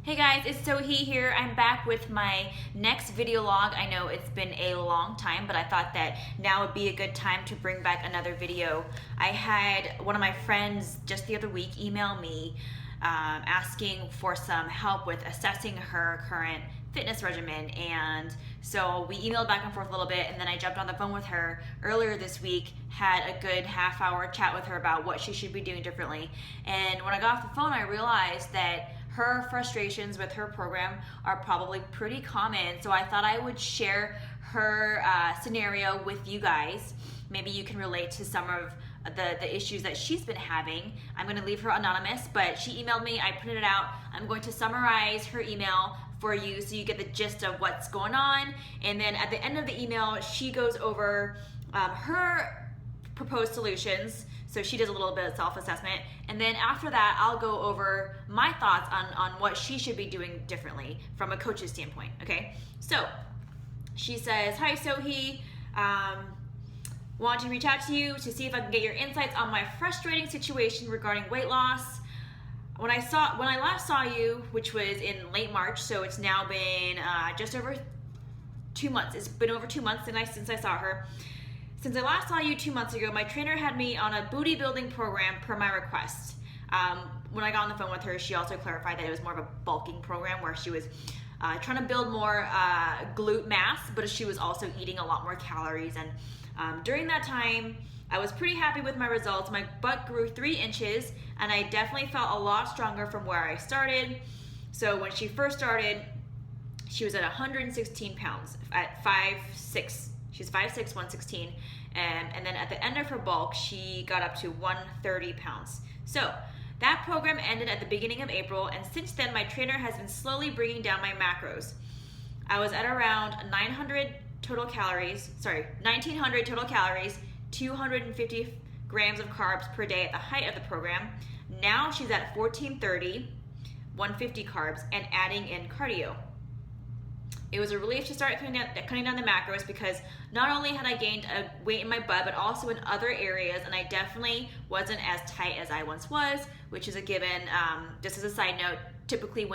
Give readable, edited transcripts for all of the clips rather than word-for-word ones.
Hey guys, it's Sohee here. I'm back with my next video log. I know it's been a long time, but I thought that now would be a good time to bring back another video. I had one of my friends just the other week email me asking for some help with assessing her current fitness regimen, and so we emailed back and forth a little bit, and then I jumped on the phone with her earlier this week, had a good half-hour chat with her about what she should be doing differently. And when I got off the phone, I realized that her frustrations with her program are probably pretty common, so I thought I would share her scenario with you guys. Maybe you can relate to some of the issues that she's been having. I'm going to leave her anonymous, but she emailed me, I printed it out. I'm going to summarize her email for you so you get the gist of what's going on, and then at the end of the email she goes over her proposed solutions. So she does a little bit of self-assessment, and then after that I'll go over my thoughts on what she should be doing differently from a coach's standpoint. Okay, so she says, "Hi Sohee, want to reach out to you to see if I can get your insights on my frustrating situation regarding weight loss. When I last saw you, which was in late March, so it's now been just over 2 months. It's been over 2 months since I saw her. Since I last saw you 2 months ago, my trainer had me on a booty building program per my request." When I got on the phone with her, she also clarified that it was more of a bulking program where she was trying to build more glute mass, but she was also eating a lot more calories. And during that time, I was pretty happy with my results. My butt grew 3 inches, and I definitely felt a lot stronger from where I started. So when she first started, she was at 116 pounds at 5'6". She's 5'6", 116. And then at the end of her bulk, she got up to 130 pounds. So that program ended at the beginning of April, and since then my trainer has been slowly bringing down my macros. I was at around 1900 total calories, 250 grams of carbs per day at the height of the program. Now she's at 1430, 150 carbs, and adding in cardio. It was a relief to start cutting down the macros because not only had I gained a weight in my butt, but also in other areas, and I definitely wasn't as tight as I once was, which is a given. Just as a side note, typically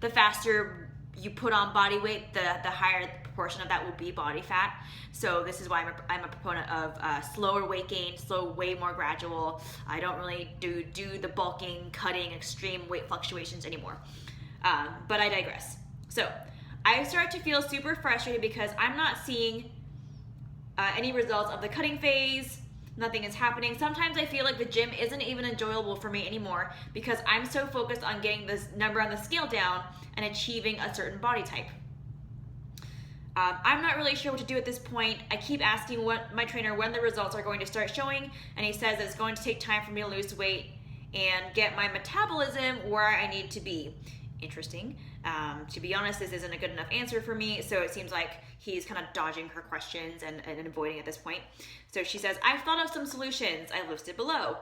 the faster you put on body weight, the higher the proportion of that will be body fat. So this is why I'm a proponent of slower weight gain, way more gradual. I don't really do the bulking, cutting, extreme weight fluctuations anymore. But I digress. So I start to feel super frustrated because I'm not seeing any results of the cutting phase. Nothing is happening. Sometimes I feel like the gym isn't even enjoyable for me anymore because I'm so focused on getting this number on the scale down and achieving a certain body type. I'm not really sure what to do at this point. I keep asking my trainer when the results are going to start showing, and he says it's going to take time for me to lose weight and get my metabolism where I need to be. Interesting. To be honest, this isn't a good enough answer for me, so it seems like he's kind of dodging her questions and avoiding at this point. So she says, "I've thought of some solutions I listed below.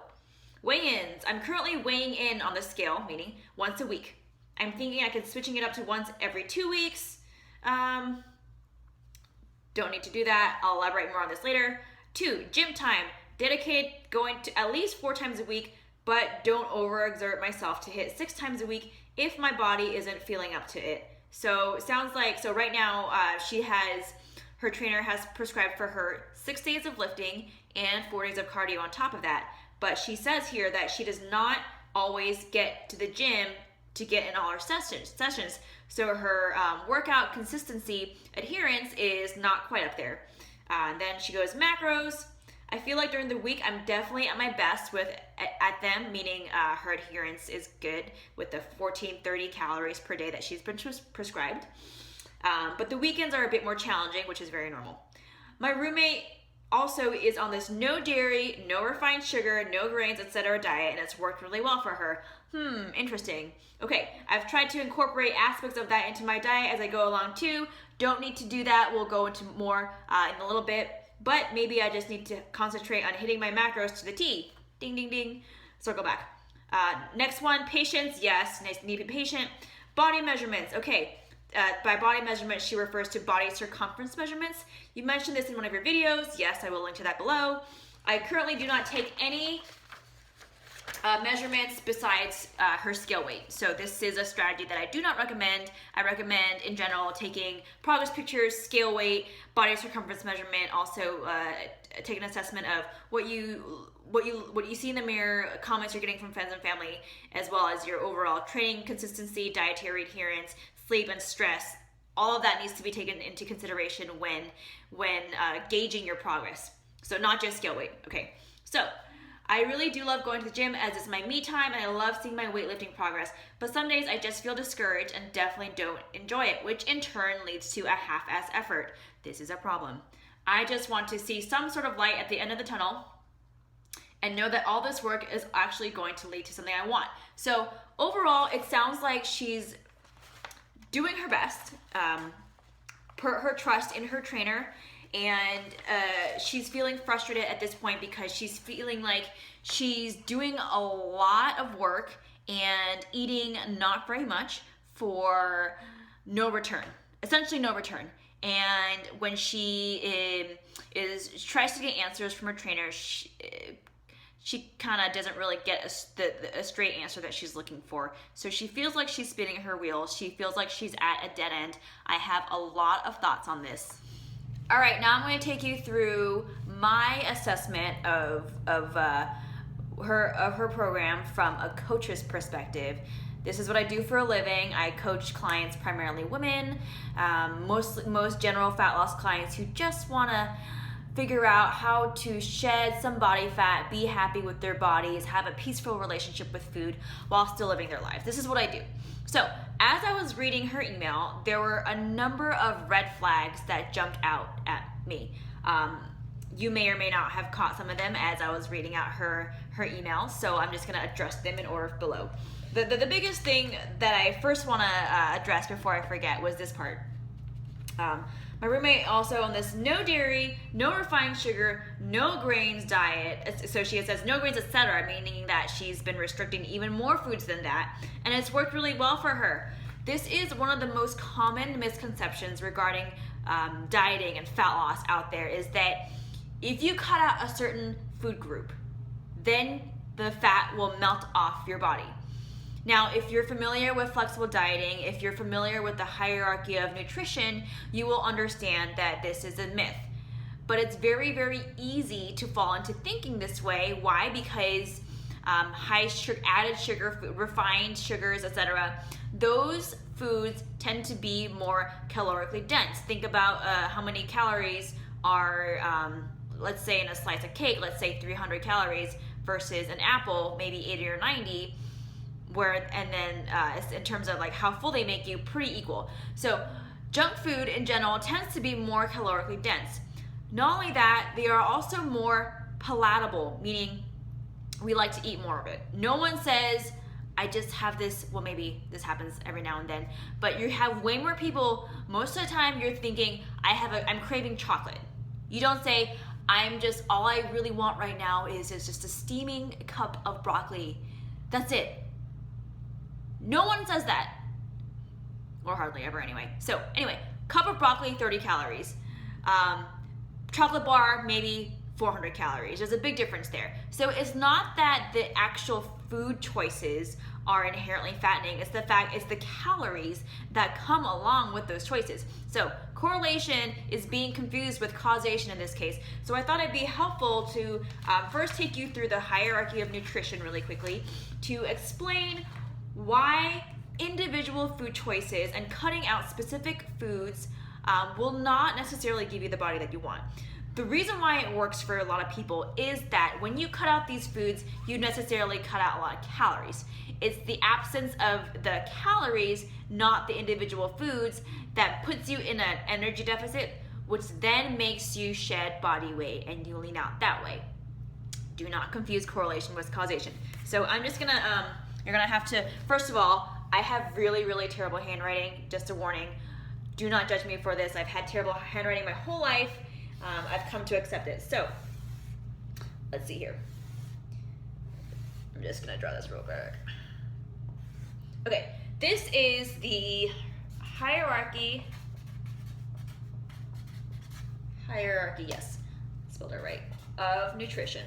Weigh-ins. I'm currently weighing in on the scale, meaning once a week. I'm thinking I could switching it up to once every 2 weeks. Don't need to do that. I'll elaborate more on this later. 2, gym time. Dedicated going to at least 4 times a week, but don't overexert myself to hit 6 times a week if my body isn't feeling up to it." So it sounds like, so right now her trainer has prescribed for her 6 days of lifting and 4 days of cardio on top of that. But she says here that she does not always get to the gym to get in all her sessions. So her workout consistency adherence is not quite up there. Then she goes, macros. I feel like during the week I'm definitely at my best at them, meaning her adherence is good with the 1430 calories per day that she's been prescribed. But the weekends are a bit more challenging, which is very normal. My roommate also is on this no dairy, no refined sugar, no grains, etc. diet, and it's worked really well for her. Interesting. Okay, I've tried to incorporate aspects of that into my diet as I go along too. Don't need to do that. We'll go into more in a little bit. But maybe I just need to concentrate on hitting my macros to the T. Ding, ding, ding. Circle back. Next one, patience. Yes, need to be patient. Body measurements. Okay, by body measurements, she refers to body circumference measurements. You mentioned this in one of your videos. Yes, I will link to that below. I currently do not take any measurements besides her scale weight. So this is a strategy that I do not recommend. I recommend in general taking progress pictures, scale weight, body circumference measurement, also take an assessment of what you see in the mirror, comments you're getting from friends and family, as well as your overall training consistency, dietary adherence, sleep, and stress. All of that needs to be taken into consideration when gauging your progress. So not just scale weight. Okay, so I really do love going to the gym as it's my me time, and I love seeing my weightlifting progress, but some days I just feel discouraged and definitely don't enjoy it, which in turn leads to a half-ass effort. This is a problem. I just want to see some sort of light at the end of the tunnel and know that all this work is actually going to lead to something I want. So overall, it sounds like she's doing her best, per her trust in her trainer, and she's feeling frustrated at this point because she's feeling like she's doing a lot of work and eating not very much for no return, essentially no return. And when she tries to get answers from her trainer, she kind of doesn't really get a straight answer that she's looking for. So she feels like she's spinning her wheels. She feels like she's at a dead end. I have a lot of thoughts on this. All right, now I'm going to take you through my assessment of her program from a coach's perspective. This is what I do for a living. I coach clients, primarily women, most general fat loss clients who just want to figure out how to shed some body fat, be happy with their bodies, have a peaceful relationship with food while still living their lives. This is what I do. So as I was reading her email, there were a number of red flags that jumped out at me. You may or may not have caught some of them as I was reading out her email, so I'm just gonna address them in order below. The biggest thing that I first wanna address before I forget was this part. My roommate also on this no dairy, no refined sugar, no grains diet. So she says no grains, etc., meaning that she's been restricting even more foods than that, and it's worked really well for her. This is one of the most common misconceptions regarding dieting and fat loss out there, is that if you cut out a certain food group, then the fat will melt off your body. Now, if you're familiar with flexible dieting, if you're familiar with the hierarchy of nutrition, you will understand that this is a myth. But it's very, very easy to fall into thinking this way. Why? Because high sugar, added sugar, refined sugars, etc., those foods tend to be more calorically dense. Think about how many calories are, let's say in a slice of cake, let's say 300 calories versus an apple, maybe 80 or 90. And then in terms of like how full they make you, pretty equal. So junk food in general tends to be more calorically dense. Not only that, they are also more palatable, meaning we like to eat more of it. No one says, I just have this, well, maybe this happens every now and then, but you have way more people, most of the time you're thinking, I'm craving chocolate. You don't say, all I really want right now is just a steaming cup of broccoli. That's it. No one says that, or hardly ever anyway. So anyway, cup of broccoli, 30 calories. Chocolate bar, maybe 400 calories. There's a big difference there. So it's not that the actual food choices are inherently fattening. It's the calories that come along with those choices. So correlation is being confused with causation in this case. So I thought it'd be helpful to first take you through the hierarchy of nutrition really quickly to explain why individual food choices and cutting out specific foods will not necessarily give you the body that you want. The reason why it works for a lot of people is that when you cut out these foods, you necessarily cut out a lot of calories. It's the absence of the calories, not the individual foods, that puts you in an energy deficit, which then makes you shed body weight and you lean out that way. Do not confuse correlation with causation. So I'm just gonna, you're gonna have to, first of all, I have really, really terrible handwriting, just a warning. Do not judge me for this. I've had terrible handwriting my whole life. I've come to accept it. So, let's see here. I'm just gonna draw this real quick. Okay, this is the hierarchy, yes, spelled it right, of nutrition.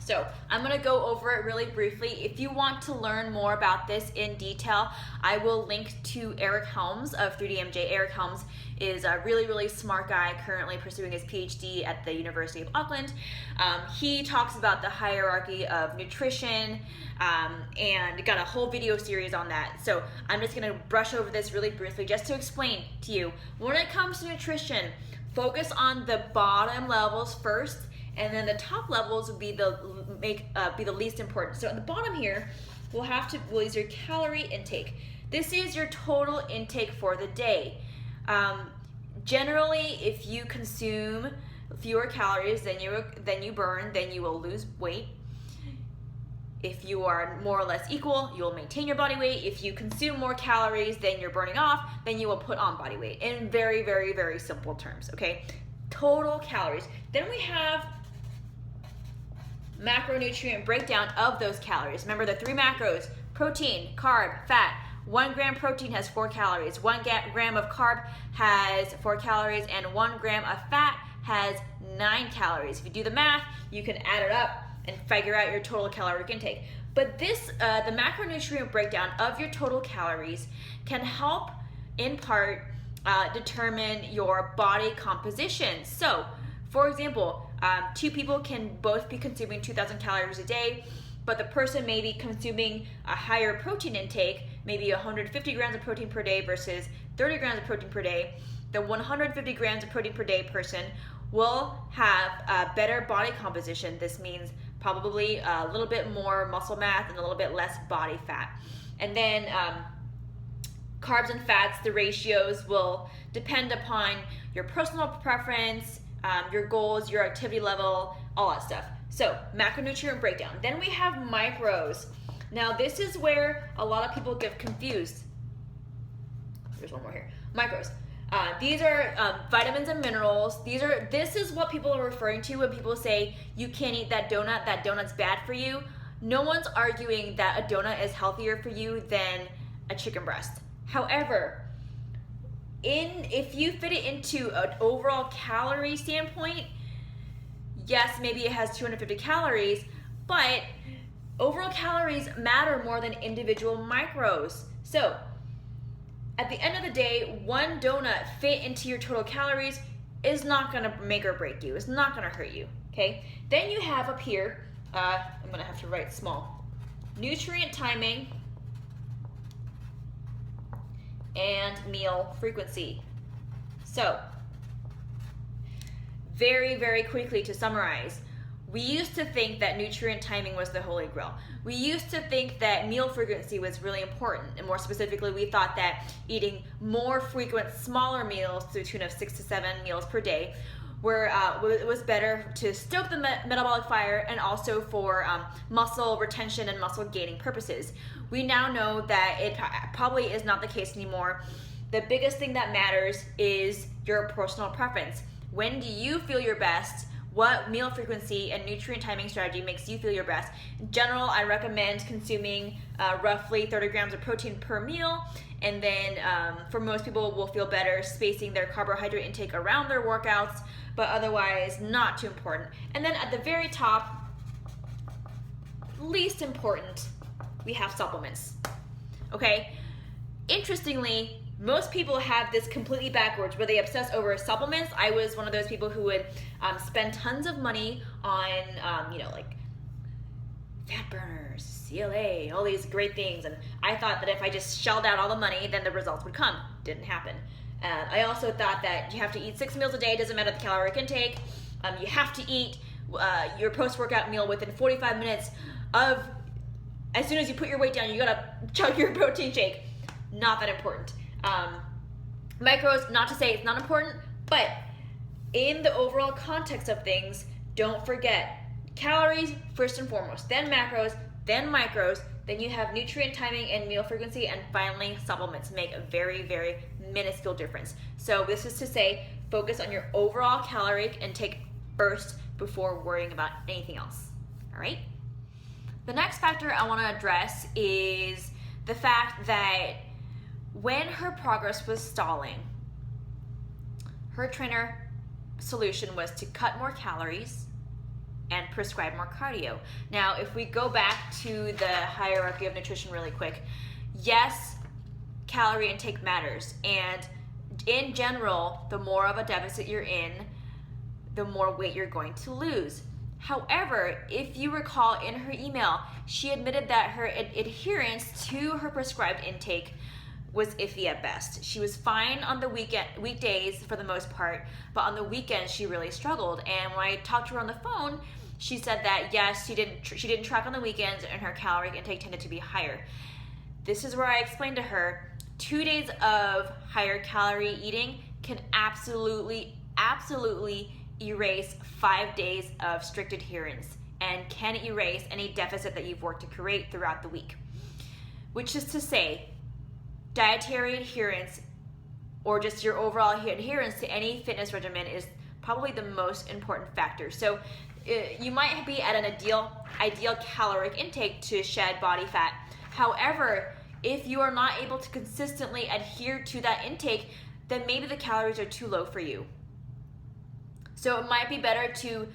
So I'm gonna go over it really briefly. If you want to learn more about this in detail, I will link to Eric Helms of 3DMJ. Eric Helms is a really, really smart guy currently pursuing his PhD at the University of Auckland. He talks about the hierarchy of nutrition and got a whole video series on that. So I'm just gonna brush over this really briefly just to explain to you. When it comes to nutrition, focus on the bottom levels first, and then the top levels will be the least important. So at the bottom here, we'll use your calorie intake. This is your total intake for the day. Generally, if you consume fewer calories than you burn, then you will lose weight. If you are more or less equal, you will maintain your body weight. If you consume more calories than you're burning off, then you will put on body weight, in very, very, very simple terms, okay? Total calories. Then we have macronutrient breakdown of those calories. Remember the 3 macros: protein, carb, fat. 1 gram protein has 4 calories, 1 gram of carb has 4 calories, and 1 gram of fat has 9 calories. If you do the math, you can add it up and figure out your total caloric intake. But this, the macronutrient breakdown of your total calories can help in part determine your body composition. So, for example, 2 people can both be consuming 2,000 calories a day, but the person may be consuming a higher protein intake, maybe 150 grams of protein per day versus 30 grams of protein per day. The 150 grams of protein per day person will have a better body composition. This means probably a little bit more muscle mass and a little bit less body fat. And then carbs and fats, the ratios will depend upon your personal preference, your goals, your activity level, all that stuff. So macronutrient breakdown. Then we have micros. Now this is where a lot of people get confused. There's one more here. Micros. These are vitamins and minerals. This is what people are referring to when people say you can't eat that donut's bad for you. No one's arguing that a donut is healthier for you than a chicken breast. However, if you fit it into an overall calorie standpoint, yes, maybe it has 250 calories, but overall calories matter more than individual micros. So at the end of the day, 1 donut fit into your total calories is not gonna make or break you. It's not gonna hurt you, okay? Then you have up here, I'm gonna have to write small, nutrient timing and meal frequency. So, very, very quickly to summarize, we used to think that nutrient timing was the holy grail. We used to think that meal frequency was really important, and more specifically, we thought that eating more frequent, smaller meals to the tune of 6 to 7 meals per day was better to stoke the metabolic fire and also for muscle retention and muscle gaining purposes. We now know that it probably is not the case anymore. The biggest thing that matters is your personal preference. When do you feel your best? What meal frequency and nutrient timing strategy makes you feel your best? In general, I recommend consuming roughly 30 grams of protein per meal, and then for most people will feel better spacing their carbohydrate intake around their workouts, but otherwise not too important. And then at the very top, least important, we have supplements, okay? Interestingly, most people have this completely backwards where they obsess over supplements. I was one of those people who would spend tons of money on, like fat burners, CLA, all these great things. And I thought that if I just shelled out all the money, then the results would come. Didn't happen. I also thought that you have to eat 6 meals a day, doesn't matter the caloric intake. You have to eat your post-workout meal within 45 minutes of, as soon as you put your weight down, you gotta chug your protein shake. Not that important. Micros, not to say it's not important, but in the overall context of things, don't forget calories first and foremost, then macros, then micros, then you have nutrient timing and meal frequency, and finally supplements make a very, very minuscule difference. So this is to say, focus on your overall caloric intake first before worrying about anything else, all right? The next factor I wanna address is the fact that when her progress was stalling, her trainer solution was to cut more calories and prescribe more cardio. Now, if we go back to the hierarchy of nutrition really quick, yes, calorie intake matters. And in general, the more of a deficit you're in, the more weight you're going to lose. However, if you recall in her email, she admitted that her adherence to her prescribed intake was iffy at best. She was fine on the weekdays for the most part, but on the weekends she really struggled. And when I talked to her on the phone, she said that yes, she didn't track on the weekends and her calorie intake tended to be higher. This is where I explained to her 2 days of higher calorie eating can absolutely erase 5 days of strict adherence and can erase any deficit that you've worked to create throughout the week. Which is to say, dietary adherence or just your overall adherence to any fitness regimen is probably the most important factor. So you might be at an ideal caloric intake to shed body fat. However, if you are not able to consistently adhere to that intake, then maybe the calories are too low for you. So it might be better to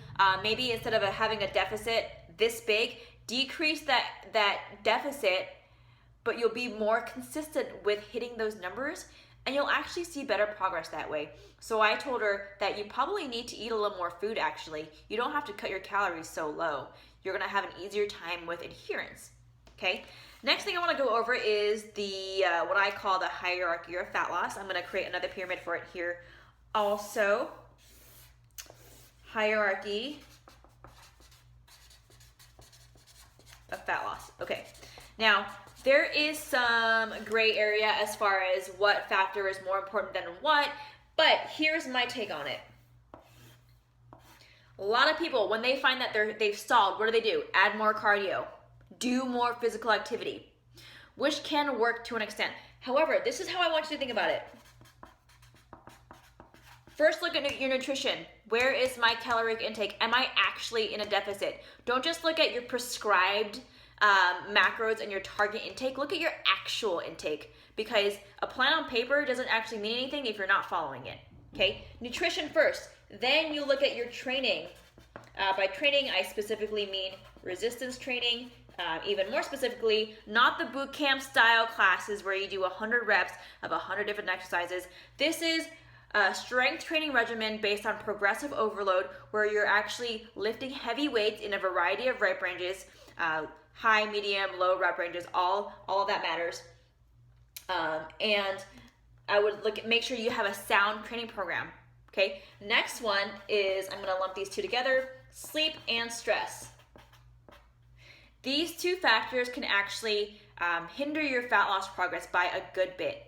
maybe instead of having a deficit this big, decrease that deficit, but you'll be more consistent with hitting those numbers and you'll actually see better progress that way. So I told her that you probably need to eat a little more food actually. You don't have to cut your calories so low. You're gonna have an easier time with adherence, okay? Next thing I wanna go over is the what I call the hierarchy of fat loss. I'm gonna create another pyramid for it here also. Hierarchy of fat loss. Okay, now there is some gray area as far as what factor is more important than what, but here's my take on it. A lot of people, when they find that they've stalled, what do? Add more cardio, do more physical activity, which can work to an extent. However, this is how I want you to think about it. First, look at your nutrition. Where is my caloric intake? Am I actually in a deficit? Don't just look at your prescribed macros and your target intake. Look at your actual intake, because a plan on paper doesn't actually mean anything if you're not following it, okay? Nutrition first, then you look at your training. By training, I specifically mean resistance training, even more specifically, not the boot camp style classes where you do 100 reps of 100 different exercises. This is a strength training regimen based on progressive overload where you're actually lifting heavy weights in a variety of rep ranges, high, medium, low rep ranges, all of that matters. And I would make sure you have a sound training program, okay? Next one is, I'm gonna lump these two together, sleep and stress. These two factors can actually hinder your fat loss progress by a good bit.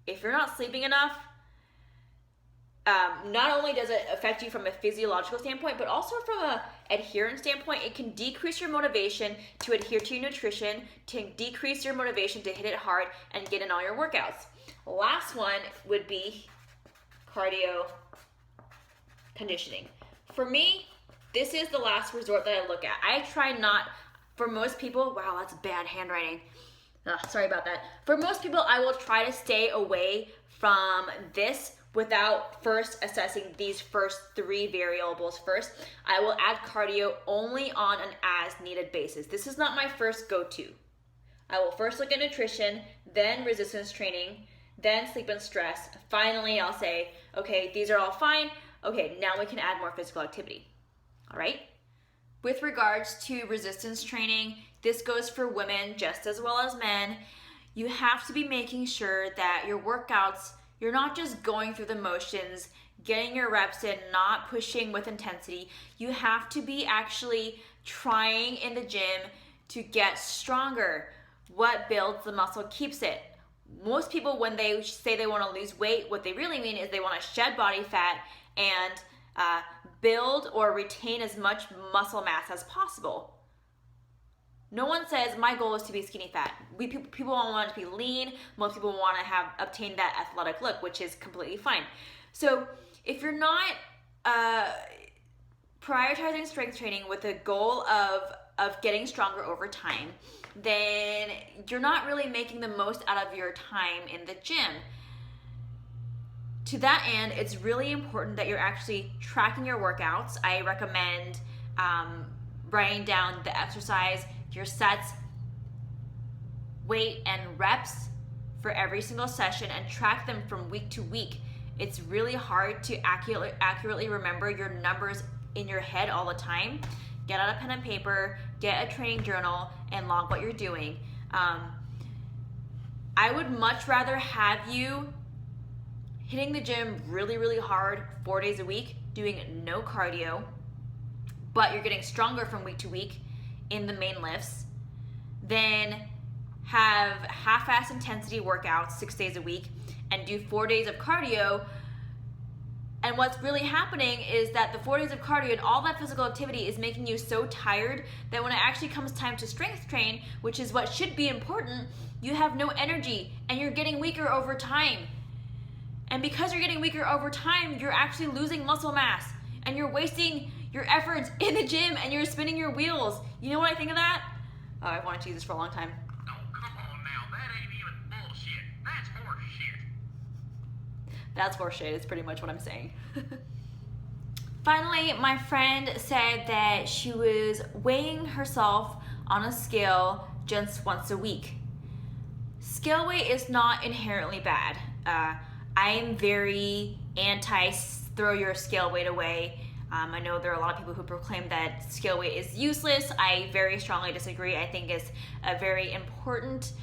If you're not sleeping enough, not only does it affect you from a physiological standpoint, but also from a adherence standpoint, it can decrease your motivation to adhere to your nutrition, to decrease your motivation to hit it hard and get in all your workouts. Last one would be cardio conditioning. For me, this is the last resort that I look at. I try not, for most people, wow, that's bad handwriting. Sorry about that. For most people, I will try to stay away from this without first assessing these first three variables first. I will add cardio only on an as needed basis. This is not my first go-to. I will first look at nutrition, then resistance training, then sleep and stress. Finally, I'll say, okay, these are all fine. Okay, now we can add more physical activity. All right? With regards to resistance training, this goes for women just as well as men. You have to be making sure that your workouts, you're not just going through the motions, getting your reps in, not pushing with intensity. You have to be actually trying in the gym to get stronger. What builds the muscle keeps it. Most people, when they say they want to lose weight, what they really mean is they want to shed body fat and build or retain as much muscle mass as possible. No one says my goal is to be skinny fat. People want to be lean. Most people want to obtain that athletic look, which is completely fine. So if you're not prioritizing strength training with a goal of getting stronger over time, then you're not really making the most out of your time in the gym. To that end, it's really important that you're actually tracking your workouts. I recommend writing down the exercise, your sets, weight, and reps for every single session, and track them from week to week. It's really hard to accurately remember your numbers in your head all the time. Get out a pen and paper, get a training journal, and log what you're doing. I would much rather have you hitting the gym really, really hard 4 days a week, doing no cardio, but you're getting stronger from week to week in the main lifts, then have half-ass intensity workouts 6 days a week and do 4 days of cardio. And what's really happening is that the 4 days of cardio and all that physical activity is making you so tired that when it actually comes time to strength train, which is what should be important, you have no energy and you're getting weaker over time. And because you're getting weaker over time, you're actually losing muscle mass and you're wasting your efforts in the gym and you're spinning your wheels. You know what I think of that? Oh, I've wanted to use this for a long time. Oh, come on now. That ain't even bullshit. That's horseshit. That's horseshit is pretty much what I'm saying. Finally, my friend said that she was weighing herself on a scale just once a week. Scale weight is not inherently bad. I am very anti throw your scale weight away. I know there are a lot of people who proclaim that scale weight is useless. I very strongly disagree. I think it's a very important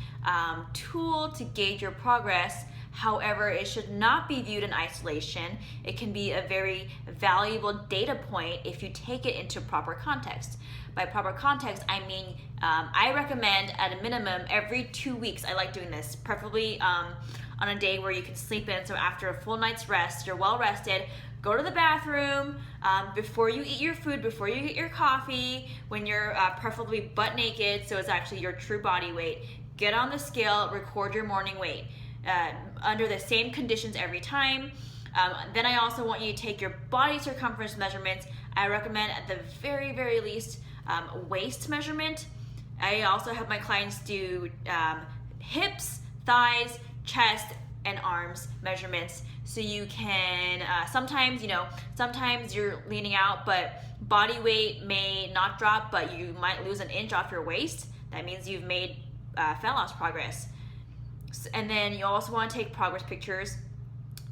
tool to gauge your progress. However, it should not be viewed in isolation. It can be a very valuable data point if you take it into proper context. By proper context, I mean I recommend at a minimum every 2 weeks. I like doing this, preferably on a day where you can sleep in. So after a full night's rest, you're well rested. Go to the bathroom before you eat your food, before you get your coffee, when you're preferably butt naked, so it's actually your true body weight. Get on the scale, record your morning weight under the same conditions every time. Then I also want you to take your body circumference measurements. I recommend at the very, very least waist measurement. I also have my clients do hips, thighs, chest, and arms measurements, so you can sometimes you're leaning out, but body weight may not drop, but you might lose an inch off your waist. That means you've made fat loss progress. And then you also want to take progress pictures,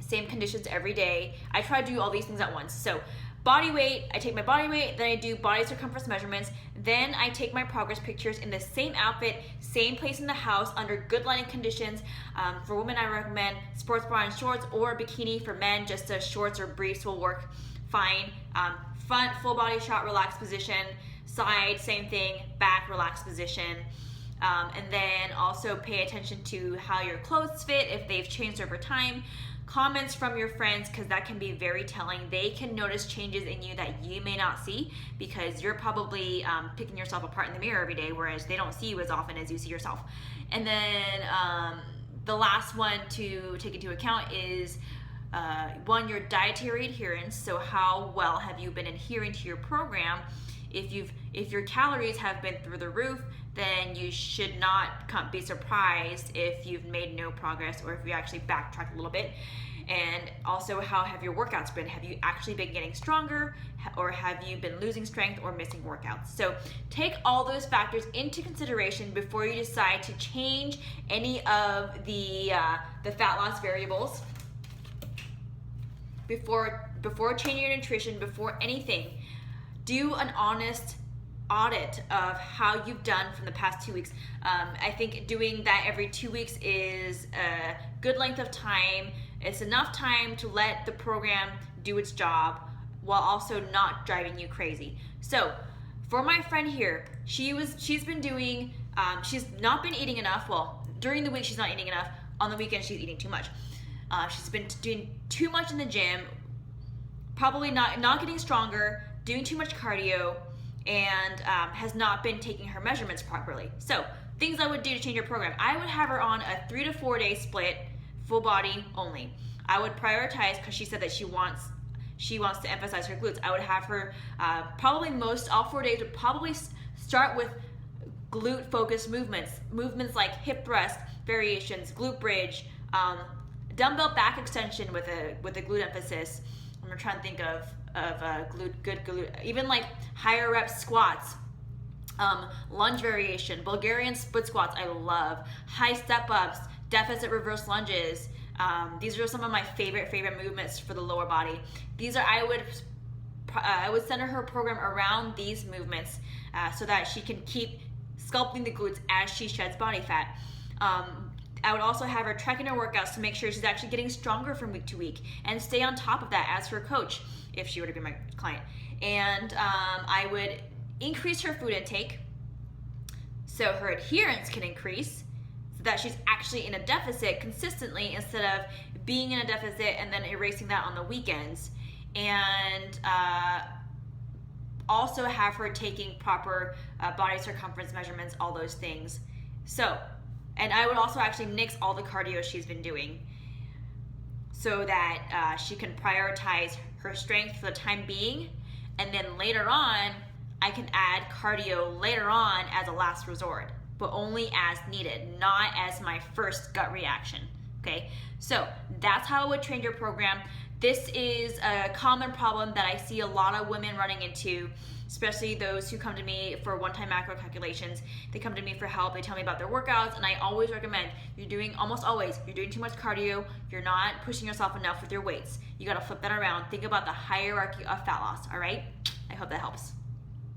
same conditions every day. I try to do all these things at once. So body weight, I take my body weight, then I do body circumference measurements, then I take my progress pictures in the same outfit, same place in the house, under good lighting conditions. For women, I recommend sports bra and shorts, or a bikini. For men, just shorts or briefs will work fine. Front, full body shot, relaxed position. Side, same thing, back, relaxed position. And then also pay attention to how your clothes fit, if they've changed over time. Comments from your friends, because that can be very telling. They can notice changes in you that you may not see, because you're probably picking yourself apart in the mirror every day, whereas they don't see you as often as you see yourself. And then the last one to take into account is one, your dietary adherence. So how well have you been adhering to your program? If your calories have been through the roof, then you should not be surprised if you've made no progress, or if you actually backtracked a little bit. And also, how have your workouts been? Have you actually been getting stronger, or have you been losing strength or missing workouts? So take all those factors into consideration before you decide to change any of the fat loss variables. Before changing your nutrition, before anything, do an honest audit of how you've done from the past 2 weeks. I think doing that every 2 weeks is a good length of time. It's enough time to let the program do its job while also not driving you crazy. So for my friend here, she's been doing, she's not been eating enough. Well, during the week she's not eating enough. On the weekend she's eating too much. She's been doing too much in the gym, probably not getting stronger, doing too much cardio, and has not been taking her measurements properly. So things I would do to change your program: I would have her on a 3 to 4 day split, full body only. I would prioritize, because she said that she wants to emphasize her glutes. I would have her probably all 4 days would probably start with glute focused movements like hip thrust variations, glute bridge, dumbbell back extension with a glute emphasis. I'm trying to think of good glute, even like higher rep squats, lunge variation, Bulgarian split squats, I love, high step ups, deficit reverse lunges. These are some of my favorite movements for the lower body. These are, I would center her program around these movements so that she can keep sculpting the glutes as she sheds body fat. I would also have her tracking her workouts to make sure she's actually getting stronger from week to week and stay on top of that as her coach if she were to be my client. And I would increase her food intake so her adherence can increase, so that she's actually in a deficit consistently instead of being in a deficit and then erasing that on the weekends. And also have her taking proper body circumference measurements, all those things. So, and I would also actually nix all the cardio she's been doing so that she can prioritize her strength for the time being, and then later on I can add cardio later on as a last resort, but only as needed, not as my first gut reaction. Okay, so that's how I would train your program. This is a common problem that I see a lot of women running into, especially those who come to me for one-time macro calculations. They come to me for help, they tell me about their workouts, and I always recommend, almost always, you're doing too much cardio, you're not pushing yourself enough with your weights. You gotta flip that around. Think about the hierarchy of fat loss, all right? I hope that helps.